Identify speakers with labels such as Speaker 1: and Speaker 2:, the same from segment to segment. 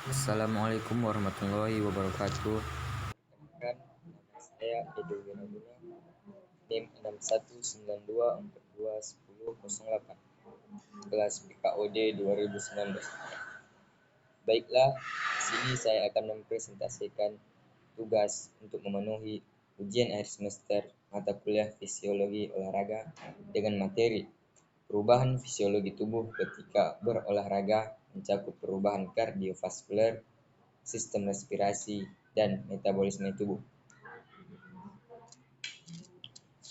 Speaker 1: Assalamualaikum warahmatullahi wabarakatuh.
Speaker 2: Perkenalkan, nama saya Edo Wiraguna, NIM 6192421008, kelas BKOD 2019. Baiklah, di sini saya akan mempresentasikan tugas untuk memenuhi ujian akhir semester mata kuliah fisiologi olahraga dengan materi perubahan fisiologi tubuh ketika berolahraga mencakup perubahan kardiovaskuler, sistem respirasi, dan metabolisme tubuh.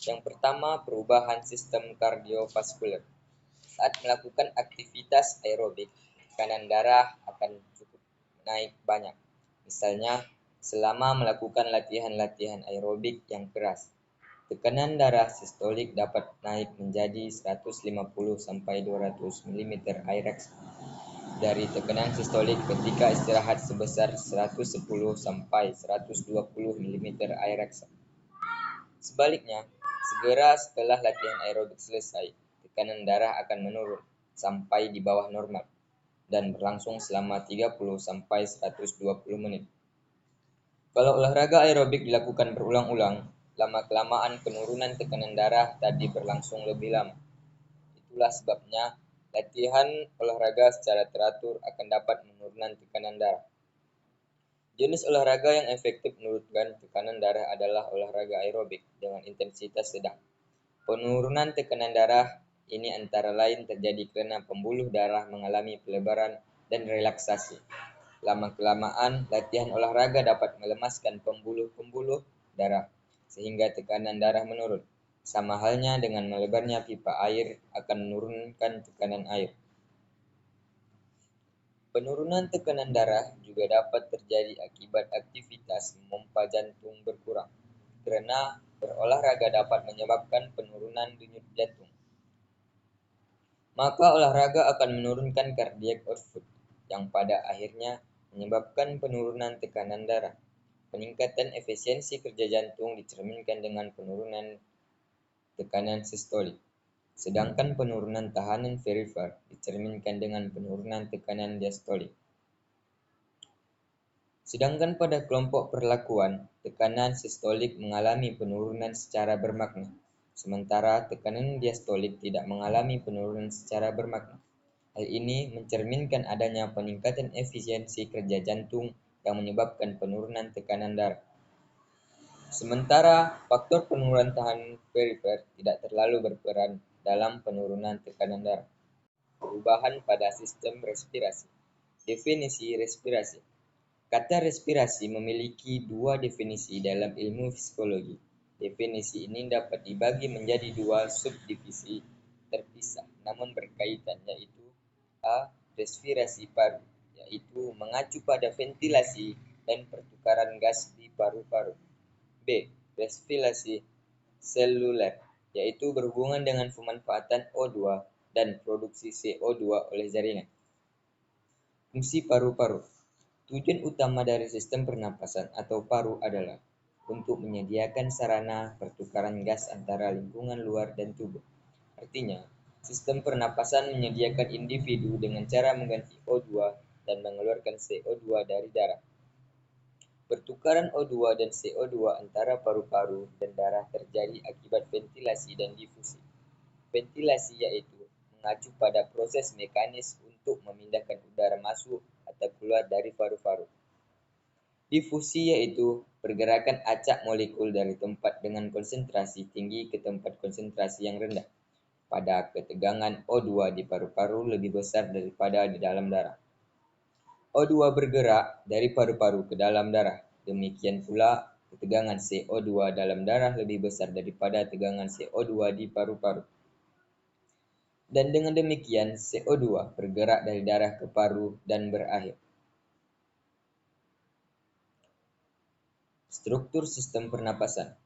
Speaker 2: Yang pertama, perubahan sistem kardiovaskuler. Saat melakukan aktivitas aerobik, tekanan darah akan cukup naik banyak. Misalnya, selama melakukan latihan-latihan aerobik yang keras, tekanan darah sistolik dapat naik menjadi 150 sampai 200 mm Irex dari tekanan sistolik ketika istirahat sebesar 110 sampai 120 mm Irex. Sebaliknya, segera setelah latihan aerobik selesai, tekanan darah akan menurun sampai di bawah normal dan berlangsung selama 30 sampai 120 menit. Kalau olahraga aerobik dilakukan berulang-ulang, lama-kelamaan penurunan tekanan darah tadi berlangsung lebih lama. Itulah sebabnya latihan olahraga secara teratur akan dapat menurunkan tekanan darah. Jenis olahraga yang efektif menurunkan tekanan darah adalah olahraga aerobik dengan intensitas sedang. Penurunan tekanan darah ini antara lain terjadi karena pembuluh darah mengalami pelebaran dan relaksasi. Lama-kelamaan, latihan olahraga dapat melemaskan pembuluh-pembuluh darah sehingga tekanan darah menurun. Sama halnya dengan melebarnya pipa air akan menurunkan tekanan air. Penurunan tekanan darah juga dapat terjadi akibat aktivitas memompa jantung berkurang, karena berolahraga dapat menyebabkan penurunan denyut jantung. Maka olahraga akan menurunkan cardiac output, yang pada akhirnya menyebabkan penurunan tekanan darah. Peningkatan efisiensi kerja jantung dicerminkan dengan penurunan tekanan sistolik, sedangkan penurunan tahanan perifer dicerminkan dengan penurunan tekanan diastolik. Sedangkan pada kelompok perlakuan, tekanan sistolik mengalami penurunan secara bermakna, sementara tekanan diastolik tidak mengalami penurunan secara bermakna. Hal ini mencerminkan adanya peningkatan efisiensi kerja jantung yang menyebabkan penurunan tekanan darah. Sementara faktor penurunan tahanan perifer tidak terlalu berperan dalam penurunan tekanan darah. Perubahan pada sistem respirasi. Definisi respirasi. Kata respirasi memiliki dua definisi dalam ilmu psikologi. Definisi ini dapat dibagi menjadi dua subdivisi terpisah namun berkaitan, yaitu A. Respirasi paru, yaitu mengacu pada ventilasi dan pertukaran gas di paru-paru. B. Respirasi seluler, yaitu berhubungan dengan pemanfaatan O2 dan produksi CO2 oleh jaringan. Fungsi paru-paru. Tujuan utama dari sistem pernapasan atau paru adalah untuk menyediakan sarana pertukaran gas antara lingkungan luar dan tubuh. Artinya, sistem pernapasan menyediakan individu dengan cara mengganti O2 dan mengeluarkan CO2 dari darah. Pertukaran O2 dan CO2 antara paru-paru dan darah terjadi akibat ventilasi dan difusi. Ventilasi yaitu mengacu pada proses mekanis untuk memindahkan udara masuk atau keluar dari paru-paru. Difusi yaitu pergerakan acak molekul dari tempat dengan konsentrasi tinggi ke tempat konsentrasi yang rendah pada ketegangan O2 di paru-paru lebih besar daripada di dalam darah. O2 bergerak dari paru-paru ke dalam darah. Demikian pula ketegangan CO2 dalam darah lebih besar daripada tegangan CO2 di paru-paru. Dan dengan demikian CO2 bergerak dari darah ke paru dan berakhir. Struktur sistem pernapasan.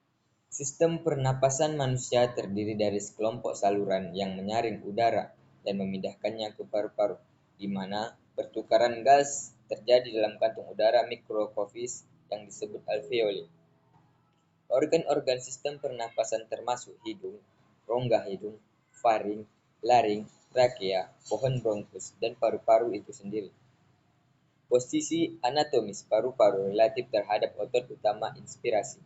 Speaker 2: Sistem pernapasan manusia terdiri dari sekelompok saluran yang menyaring udara dan memindahkannya ke paru-paru, di mana pertukaran gas terjadi dalam kantung udara mikrofis yang disebut alveoli. Organ-organ sistem pernapasan termasuk hidung, rongga hidung, faring, laring, trakea, pohon bronkus, dan paru-paru itu sendiri. Posisi anatomis paru-paru relatif terhadap otot utama inspirasi.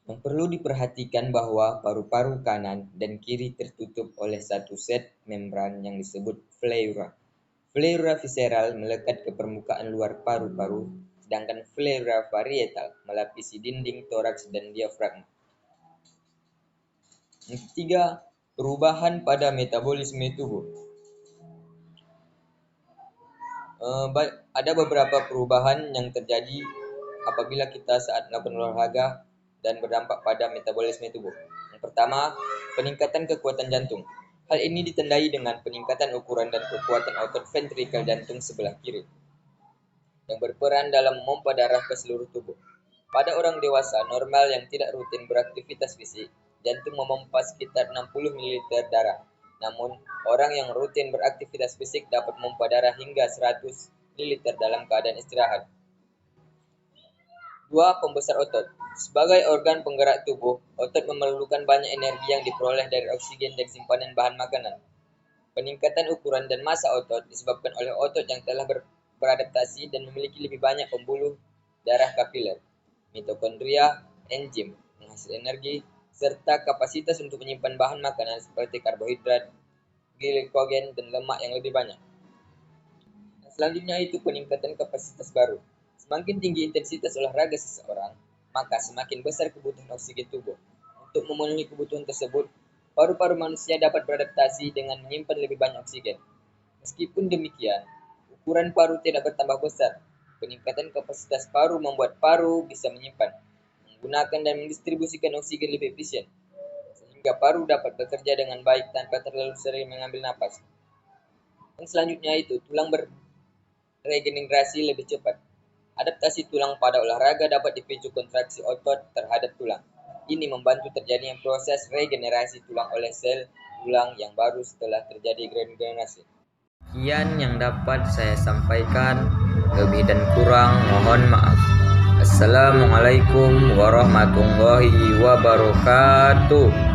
Speaker 2: Yang perlu diperhatikan bahwa paru-paru kanan dan kiri tertutup oleh satu set membran yang disebut pleura. Pleura visceral melekat ke permukaan luar paru-paru, sedangkan pleura parietal melapisi dinding toraks dan diafragma. Yang ketiga, perubahan pada metabolisme tubuh. Ada beberapa perubahan yang terjadi apabila kita saat melakukan olahraga dan berdampak pada metabolisme tubuh. Yang pertama, peningkatan kekuatan jantung. Hal ini ditandai dengan peningkatan ukuran dan kekuatan otot ventrikel jantung sebelah kiri, yang berperan dalam memompa darah ke seluruh tubuh. Pada orang dewasa normal yang tidak rutin beraktivitas fisik, jantung memompa sekitar 60 ml darah. Namun, orang yang rutin beraktivitas fisik dapat memompa darah hingga 100 ml dalam keadaan istirahat. 2. Pembesar otot. Sebagai organ penggerak tubuh, otot memerlukan banyak energi yang diperoleh dari oksigen dan simpanan bahan makanan. Peningkatan ukuran dan massa otot disebabkan oleh otot yang telah beradaptasi dan memiliki lebih banyak pembuluh darah kapiler, mitokondria, enzim, penghasil energi, serta kapasitas untuk menyimpan bahan makanan seperti karbohidrat, glikogen, dan lemak yang lebih banyak. Dan selanjutnya itu peningkatan kapasitas baru. Semakin tinggi intensitas olahraga seseorang, maka semakin besar kebutuhan oksigen tubuh. Untuk memenuhi kebutuhan tersebut, paru-paru manusia dapat beradaptasi dengan menyimpan lebih banyak oksigen. Meskipun demikian, ukuran paru tidak bertambah besar. Peningkatan kapasitas paru membuat paru bisa menyimpan, menggunakan dan mendistribusikan oksigen lebih efisien, sehingga paru dapat bekerja dengan baik tanpa terlalu sering mengambil napas. Dan selanjutnya itu, tulang beregenerasi lebih cepat. Adaptasi tulang pada olahraga dapat dipicu kontraksi otot terhadap tulang. Ini membantu terjadinya proses regenerasi tulang oleh sel tulang yang baru setelah terjadi regenerasi.
Speaker 1: Sekian yang dapat saya sampaikan, lebih dan kurang mohon maaf. Assalamualaikum warahmatullahi wabarakatuh.